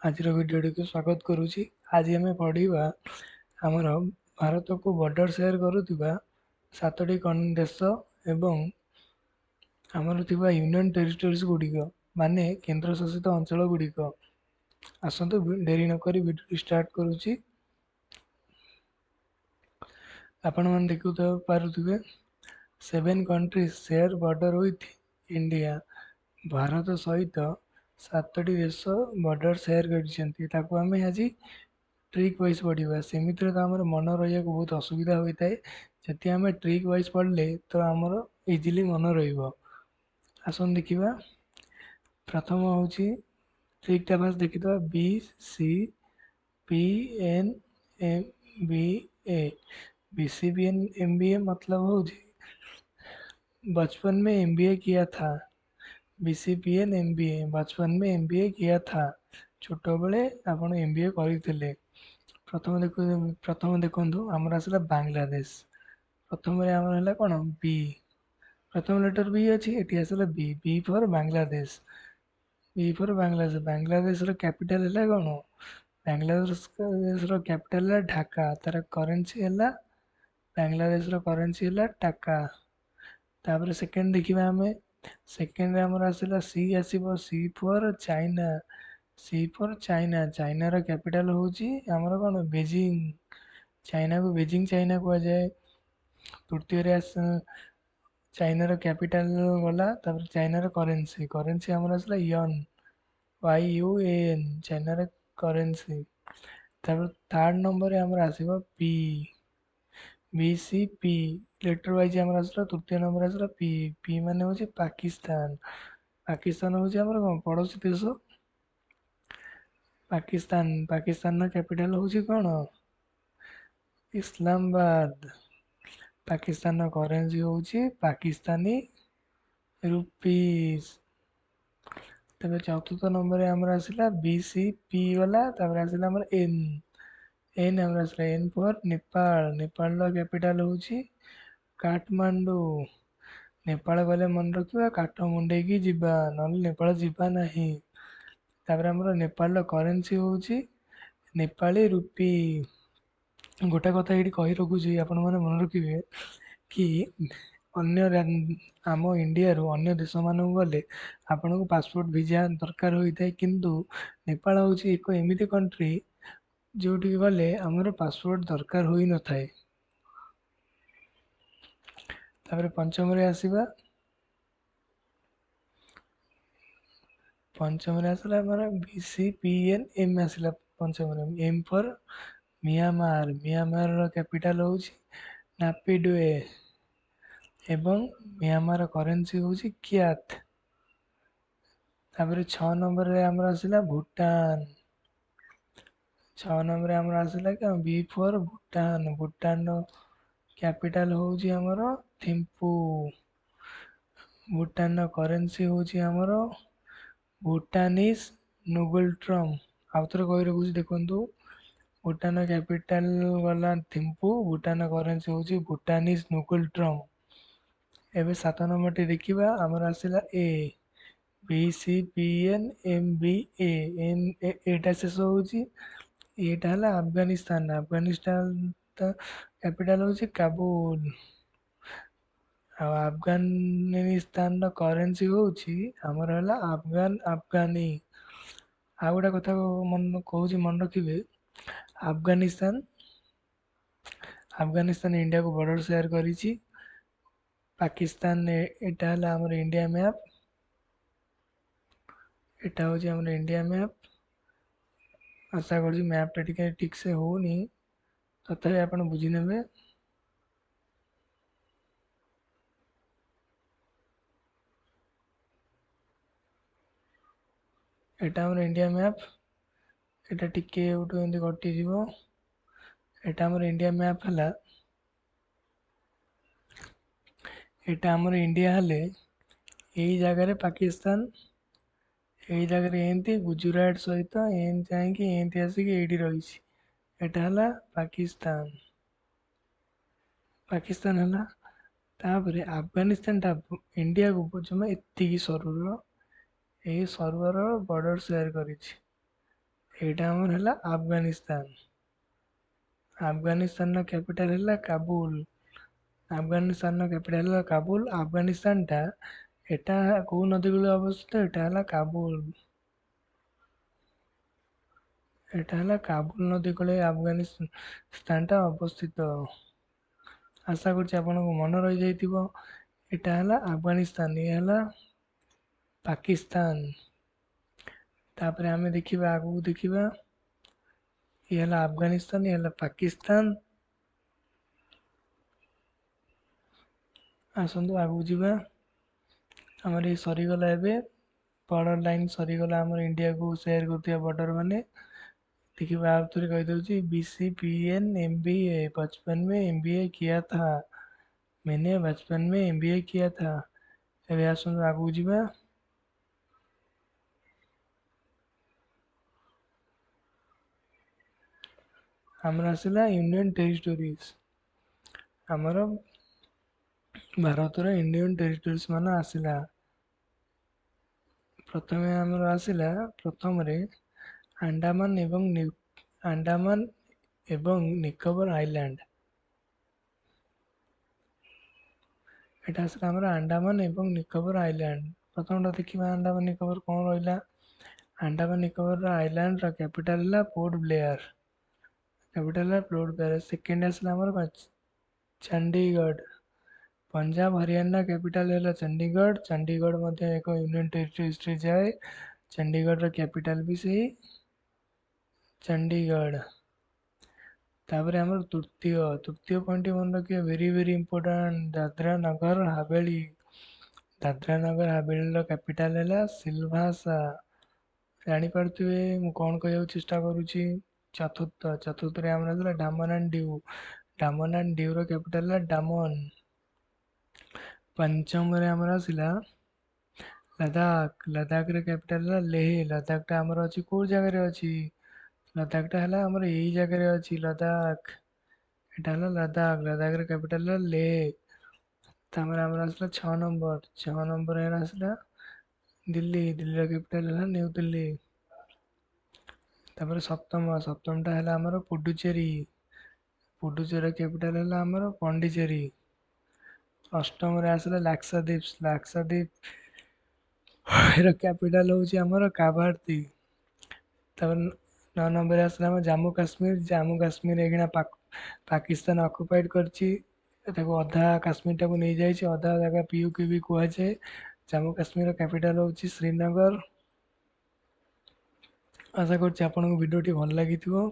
आज भिडियो को स्वागत करुच्ची। आज आम पढ़ा आमर भारत को बॉर्डर शेयर करुवा 7टी देश एवं आमर थिबा यूनियन टेरिटोरीज गुड़िक माने केंद्र शासित अंचल गुड़िक। आसतु डेरी नक भिडियो स्टार्ट करुच्ची। आपण मैंने देखु पारुथिबे 7 countries share border with India. Bharat सहित 7टी देश बॉर्डर शेयर कर आज ट्रिक वाइज पढ़ा। सेमित तो आम मन रहा बहुत असुविधा होता है। जदि आम ट्रिक वाइज पढ़ले तो आमर इजिली मन रसन देखा। प्रथम हूँ ट्रिकटा फास्ट देखीद B C P N M B A. BCPN MBA मतलब हो बचपन में MBA किया था। BCPN MBA बचपन में MBA किया था। छोट बेले आपण MBA करते। प्रथम देखो आमर आसला बांग्लादेश। प्रथम आमर है कौन बी। प्रथम लेटर बी अच्छी ये आसला B. B for Bangladesh. B for Bangladesh. Bangladesh capital है कौन? बांग्लादेश कैपिटल है ढाका। तार करेन्सी है बांग्लादेश करेन्सी है टाका। तापर सेकेंड देखा आम सेकेंड आमर आसला सी आसो C for China. C for China. चाइनार कैपिटल हूँ आमर कौन बेजिंग। चाइना को बेजिंग चाइना कह जाए। तृतीय चाइनार कैपिटल गला। चाइनार करेन्सी करेन्सी आमर आसला यन YUAN चाइनार करेन्सी। थर्ड नंबर आमर आसो पी BCP लेटर वाइज आमर आसला। तृतीय नंबर आसला पी। पी मान हूँ पाकिस्तान। पाकिस्तान हूँ आमर कौन पड़ोसी देश पाकिस्तान। पाकिस्तान कैपिटल हूँ कौन इस्लामाबाद। पाकिस्तान करेन्सी हूँ पाकिस्तानी रुपीज। तबे चतुर्थ नंबर आमर आसला BCP गला। आसला आमर एन। एन आमर आसला N for Nepal. Nepal capital हूँ काठमांडू। नेपाल गले मन रखा काठमुंडे की जीवा ना नेपाल जीवा नहीं। आमर नेपाल करेन्सी हूँ नेपाली रुपी। गोटे कथा ये कही रखुची आपण मैंने मन रखिए कि आम इंडिया रु अन्य देश मान गले आपन को पासपोर्ट वीजा दरकार होता है। किंतु नेपाल हूँ एक एमती कंट्री जोटि गले आमर पासपोर्ट दरकार हो न थाए। तापर पंचम आसवा पंचम आसला आमर BCPNM आसला। पंचम M for Myanmar. Myanmar capital हूँ नापिडवे एवं म्यांमार करेन्सी हूँ क्याथ। तापर 6 नंबर आमर आसला भूटान। 6 नंबर आमर आसला क्या B for Bhutan. Bhutan capital हूँ आमर थिम्पू। भूटान करेन्सी हूँ आमर भूटानीज नुगुल-ट्रम। आउ थे कही रखुची देखु। भूटान कैपिटल गला थिम्पू। भूटान करेन्सी हूँ भूटानीज नुगुल-ट्रम। एवं 7 नंबर टी देखा आमर आसला ए BCPNMBA। एटा शेष हूँ एटा है अफगानिस्तान। अफगानिस्तान कैपिटल हूँ काबुल। अफगानिस्तान करेन्सी हूँ आमर है अफगानी। आ गोटे कथा मन कहूँ मन रखिए अफगानिस्तान अफगानिस्तान इंडिया को बॉर्डर शेयर करी। पाकिस्तान एटा है आमर इंडिया मैप। एटा हूँ आमर इंडिया मैप। आशा कर मैपटा टी ठीक से होनी तथापि आप बुझी ने। एटा आमर इंडिया मैप। एटा टिके एमती कटिज। एटा आमर इंडिया मैप है। एटा आमर इंडिया हेले यही जगह पाकिस्तान यही जगह एमती गुजरात सहित एमती जाकि एमती आसिक ये रही। एटा है पाकिस्तान। पाकिस्तान है तापर अफगानिस्तान इंडिया को जमा एति सरर यही सर्वर बॉर्डर शेयर करी। ଏଇଟା ଆମର ହେଲା ଆଫଗାନିସ୍ତାନ। ଆଫଗାନିସ୍ତାନର କ୍ୟାପିଟାଲ ହେଲା କାବୁଲ। ଆଫଗାନିସ୍ତାନର କ୍ୟାପିଟାଲ ହେଲା କାବୁଲ। ଆଫଗାନିସ୍ତାନଟା ଏଟା କୋଉ ନଦୀ କୂଳରେ ଅବସ୍ଥିତ? ଏଟା ହେଲା କାବୁଲ। ଏଟା ହେଲା କାବୁଲ ନଦୀ କୂଳେ ଆଫଗାନିସ୍ତାନଟା ଅବସ୍ଥିତ। ଆଶା କରୁଛି ଆପଣଙ୍କୁ ମନେ ରହିଯାଇଥିବ। ଏଟା ହେଲା ଆଫଗାନିସ୍ତାନ, ଇଏ ହେଲା ପାକିସ୍ତାନ। ତାପରେ ଆମେ ଦେଖିବା, ଆଗକୁ ଦେଖିବା, ଇଏ ହେଲା ଆଫଗାନିସ୍ତାନ, ଇଏ ହେଲା ପାକିସ୍ତାନ। ଆସନ୍ତୁ ଆଗକୁ ଯିବା। ଆମର ଏଇ ସରିଗଲା ଏବେ, ବର୍ଡର ଲାଇନ ସରିଗଲା ଆମର ଇଣ୍ଡିଆକୁ ସେୟାର କରୁଥିବା ବର୍ଡର ମାନେ। देखिए आप थोड़ी କହିଦେଉଛି BCPN MBA बचपन में MBA किया था। मैंने बचपन में MBA किया था। ଏବେ ଆସନ୍ତୁ ଆଗକୁ ଯିବା। ଆମର ଆସିଲା ୟୁନିୟନ ଟେରିଟୋରିଜ। ଆମର ଭାରତର ୟୁନିୟନ ଟେରିଟୋରିଜ ମାନ ଆସିଲା। ପ୍ରଥମେ ଆମର ଆସିଲା, ପ୍ରଥମରେ ଆଣ୍ଡାମାନ ଏବଂ ନିକୋବର ଆଇଲ୍ୟାଣ୍ଡ। ଏଟା ଆସିଲା ଆମର ଆଣ୍ଡାମାନ ଏବଂ ନିକୋବର ଆଇଲ୍ୟାଣ୍ଡ। ପ୍ରଥମଟା ଦେଖିବା ଆଣ୍ଡାମାନ ନିକୋବର କଣ ରହିଲା। ଆଣ୍ଡାମାନ ନିକୋବର ଆଇଲ୍ୟାଣ୍ଡର କ୍ୟାପିଟାଲ ହେଲା ପୋର୍ଟ ବ୍ଲେୟାର। ସେକେଣ୍ଡ ଆସିଲା ଆମର ଚଣ୍ଡୀଗଡ଼। ପଞ୍ଜାବ ହରିୟାଣା କ୍ୟାପିଟାଲ ହେଲା ଚଣ୍ଡୀଗଡ଼। ଚଣ୍ଡୀଗଡ଼ ମଧ୍ୟ ଏକ ୟୁନିୟନ ଟେରିଟୋରିଜରେ ଯାଏ। ଚଣ୍ଡୀଗଡ଼ର କ୍ୟାପିଟାଲ ବି ସେଇ ଚଣ୍ଡୀଗଡ଼। ତାପରେ ଆମର ତୃତୀୟ ପଏଣ୍ଟଟି ମନେ ରଖିବା, very very important, Dadra Nagar Haveli. Dadra Nagar ହାବେଳିର capital ହେଲା ସିଲଭାସା। ଜାଣିପାରୁଥିବେ ମୁଁ କଣ କହିବାକୁ ଚେଷ୍ଟା କରୁଛି। ଚତୁର୍ଥରେ ଆମର ଆସିଲା ଡାମନ ଆଣ୍ଡ ଡିଉ। ଡାମନ ଆଣ୍ଡ ଡିଉର କ୍ୟାପିଟାଲ ହେଲା ଡାମନ। ପଞ୍ଚମରେ ଆମର ଆସିଲା ଲଦାଖ। ଲଦାଖର କ୍ୟାପିଟାଲ ହେଲା ଲେହ। ଲଦାଖଟା ଆମର ଅଛି କୋଉ ଜାଗାରେ ଅଛି? ଲଦାଖଟା ହେଲା ଆମର ଏଇ ଜାଗାରେ ଅଛି, ଲଦାଖ। ଏଟା ହେଲା ଲଦାଖ। ଲଦାଖର କ୍ୟାପିଟାଲ ହେଲା ଲେହ। ତାପରେ ଆମର ଆସିଲା 6 ନମ୍ବର। 6 ନମ୍ବରରେ ଆସିଲା ଦିଲ୍ଲୀ। ଦିଲ୍ଲୀର କ୍ୟାପିଟାଲ ହେଲା ନ୍ୟୁ ଦିଲ୍ଲୀ। ତାପରେ ସପ୍ତମଟା ହେଲା ଆମର ପୁଡୁଚେରୀ। ପୁଡୁଚେରୀର କ୍ୟାପିଟାଲ ହେଲା ଆମର ପଣ୍ଡିଚେରୀ। ଅଷ୍ଟମରେ ଆସିଲା ଲାକ୍ସାଦ୍ୱୀପ। ଲାକ୍ସାଦ୍ୱୀପର କ୍ୟାପିଟାଲ ହଉଛି ଆମର କାଭାରତି। ତାପରେ 9 ନମ୍ବରରେ ଆସିଲା ଆମର ଜାମ୍ମୁ କାଶ୍ମୀର। ଜାମ୍ମୁ କାଶ୍ମୀର ଏଇଖିଣା ପାକିସ୍ତାନ ଅକୁପାଏଡ କରିଛି। ତାକୁ ଅଧା କାଶ୍ମୀରଟାକୁ ନେଇଯାଇଛି, ଅଧା ଜାଗା ପିୟୁକେ ବି କୁହାଯାଏ। ଜାମ୍ମୁ କାଶ୍ମୀରର କ୍ୟାପିଟାଲ ହେଉଛି ଶ୍ରୀନଗର। ଆଶା କରୁଛି ଆପଣଙ୍କୁ ଭିଡ଼ିଓଟି ଭଲ ଲାଗିଥିବ।